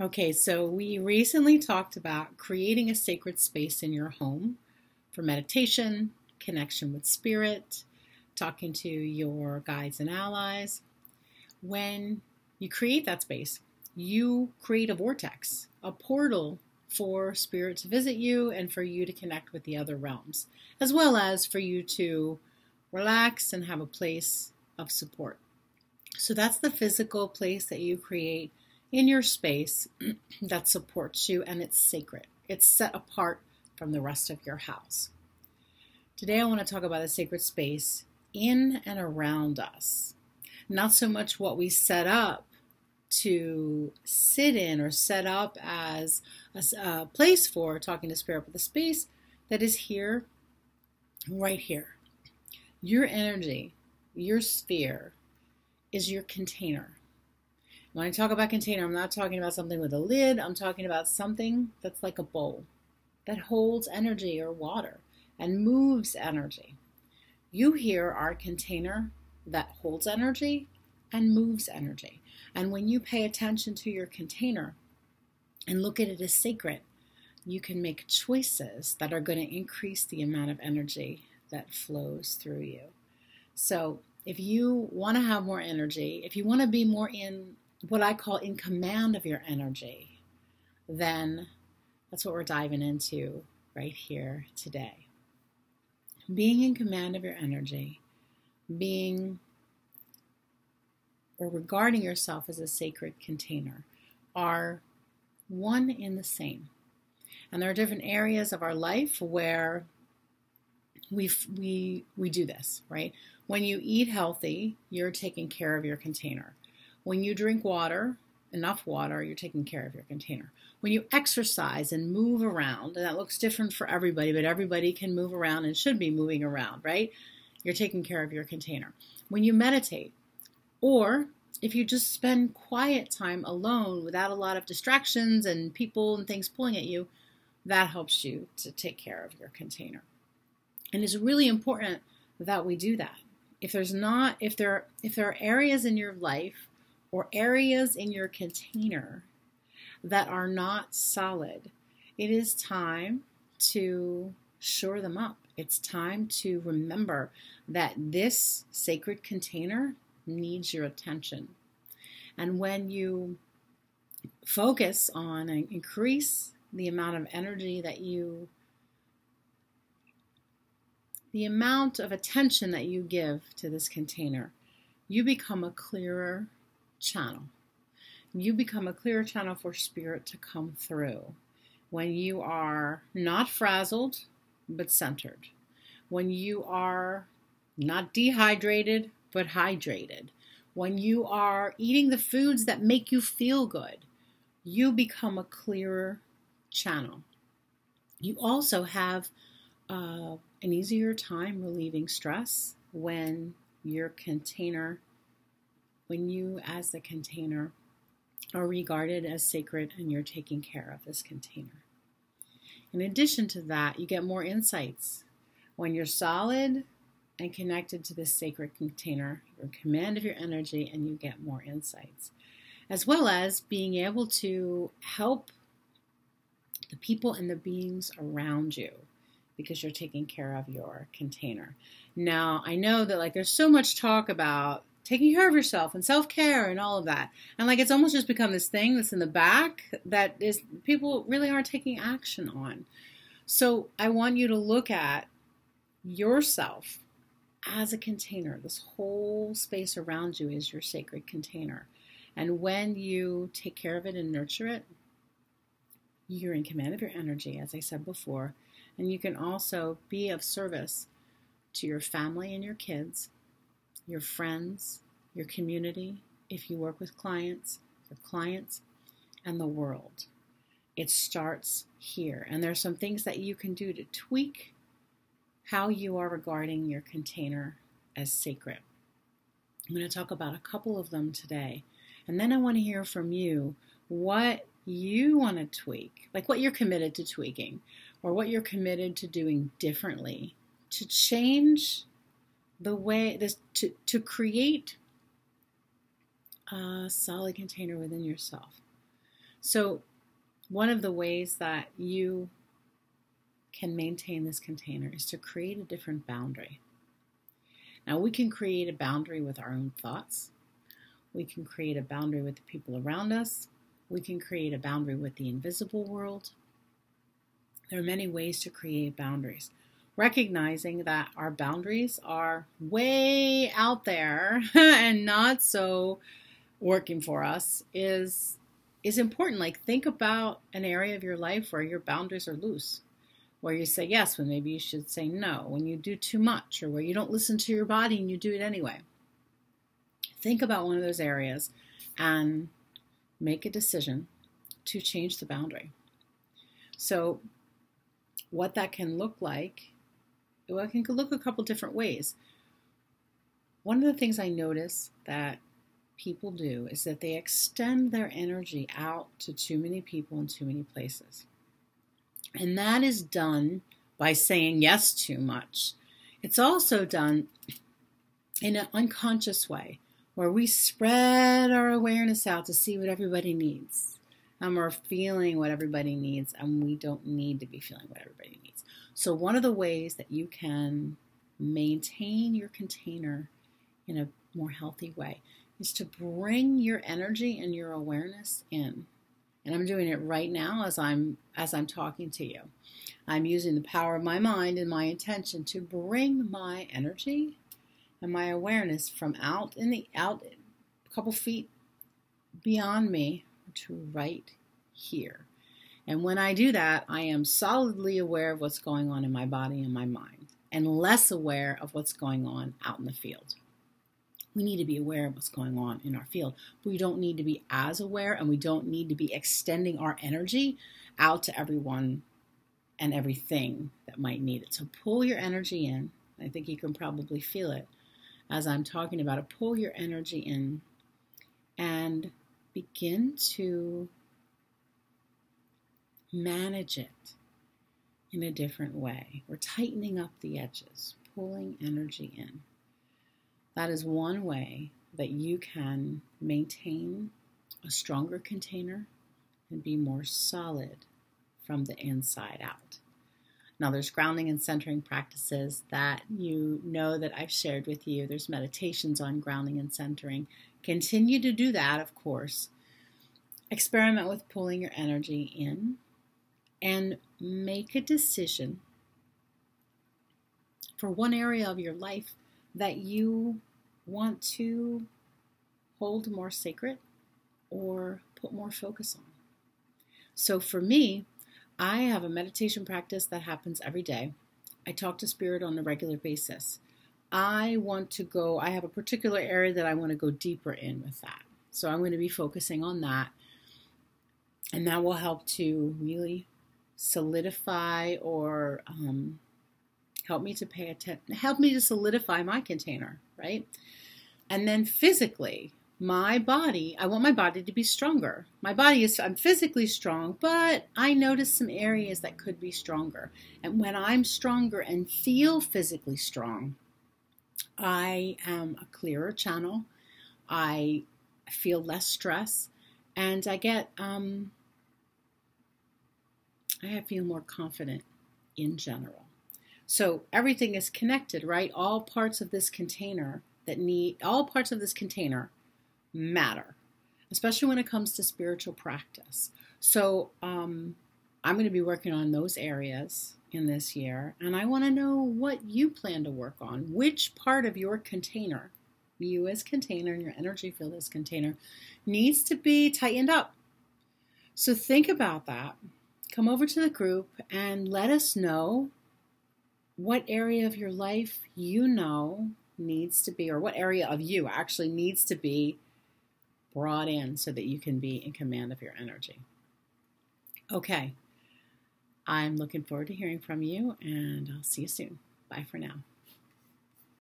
Okay, so we recently talked about creating a sacred space in your home for meditation, connection with spirit, talking to your guides and allies. When you create that space, you create a vortex, a portal for spirit to visit you and for you to connect with the other realms, as well as for you to relax and have a place of support. So that's the physical place that you create in your space that supports you, and it's sacred. It's set apart from the rest of your house. Today I want to talk about a sacred space in and around us. Not so much what we set up to sit in or set up as a place for talking to spirit, but the space that is here, right here. Your energy, your sphere is your container. When I talk about container, I'm not talking about something with a lid. I'm talking about something that's like a bowl that holds energy or water and moves energy. You here are a container that holds energy and moves energy. And when you pay attention to your container and look at it as sacred, you can make choices that are going to increase the amount of energy that flows through you. So if you want to have more energy, if you want to be more in what I call in command of your energy, then that's what we're diving into right here today. Being in command of your energy, being or regarding yourself as a sacred container are one in the same. And there are different areas of our life where we do this, right? When you eat healthy, you're taking care of your container. When you drink water, enough water, you're taking care of your container. When you exercise and move around, and that looks different for everybody, but everybody can move around and should be moving around, right? You're taking care of your container. When you meditate, or if you just spend quiet time alone without a lot of distractions and people and things pulling at you, that helps you to take care of your container. And it's really important that we do that. If there are areas in your life or areas in your container that are not solid, it is time to shore them up. It's time to remember that this sacred container needs your attention. And when you focus on and increase the amount of energy the amount of attention that you give to this container, you become a clearer channel. You become a clearer channel for spirit to come through when you are not frazzled, but centered. When you are not dehydrated, but hydrated. When you are eating the foods that make you feel good, you become a clearer channel. You also have an easier time relieving stress when you as the container are regarded as sacred and you're taking care of this container. In addition to that, you get more insights. When you're solid and connected to this sacred container, you're in command of your energy and you get more insights. As well as being able to help the people and the beings around you because you're taking care of your container. Now, I know that there's so much talk about taking care of yourself and self-care and all of that. And it's almost just become this thing that's in the back that is people really aren't taking action on. So I want you to look at yourself as a container. This whole space around you is your sacred container. And when you take care of it and nurture it, you're in command of your energy, as I said before. And you can also be of service to your family and your kids, your friends, your community, if you work with clients, your clients, and the world. It starts here. And there's some things that you can do to tweak how you are regarding your container as sacred. I'm going to talk about a couple of them today. And then I want to hear from you what you want to tweak, what you're committed to tweaking or what you're committed to doing differently to change the way to create a solid container within yourself. So one of the ways that you can maintain this container is to create a different boundary. Now, we can create a boundary with our own thoughts. We can create a boundary with the people around us. We can create a boundary with the invisible world. There are many ways to create boundaries. Recognizing that our boundaries are way out there and not so working for us is important. Like, think about an area of your life where your boundaries are loose, where you say yes when maybe you should say no, when you do too much, or where you don't listen to your body and you do it anyway. Think about one of those areas and make a decision to change the boundary. So what that can look like, well, it can look a couple different ways. One of the things I notice that people do is that they extend their energy out to too many people in too many places. And that is done by saying yes too much. It's also done in an unconscious way, where we spread our awareness out to see what everybody needs. And we're feeling what everybody needs, and we don't need to be feeling what everybody needs. So one of the ways that you can maintain your container in a more healthy way is to bring your energy and your awareness in. And I'm doing it right now as I'm talking to you. I'm using the power of my mind and my intention to bring my energy and my awareness from out a couple feet beyond me to right here. And when I do that, I am solidly aware of what's going on in my body and my mind, and less aware of what's going on out in the field. We need to be aware of what's going on in our field, but we don't need to be as aware, and we don't need to be extending our energy out to everyone and everything that might need it. So pull your energy in. I think you can probably feel it as I'm talking about it. Pull your energy in and begin to manage it in a different way. We're tightening up the edges, pulling energy in. That is one way that you can maintain a stronger container and be more solid from the inside out. Now, there's grounding and centering practices that you know that I've shared with you. There's meditations on grounding and centering. Continue to do that, of course. Experiment with pulling your energy in and make a decision for one area of your life that you want to hold more sacred or put more focus on. So for me, I have a meditation practice that happens every day. I talk to Spirit on a regular basis. I have a particular area that I want to go deeper in with that. So I'm going to be focusing on that. And that will help to really solidify or help me to solidify my container, right? And then physically, I want my body to be stronger. I'm physically strong, but I notice some areas that could be stronger. And when I'm stronger and feel physically strong, I am a clearer channel. I feel less stress, and I feel more confident in general. So everything is connected, right? All parts of this container matter, especially when it comes to spiritual practice. So I'm going to be working on those areas in this year, and I want to know what you plan to work on. Which part of your container, you as container and your energy field as container, needs to be tightened up. So think about that. Come over to the group and let us know what area of your life you know needs to be, or what area of you actually needs to be brought in so that you can be in command of your energy. Okay, I'm looking forward to hearing from you, and I'll see you soon. Bye for now.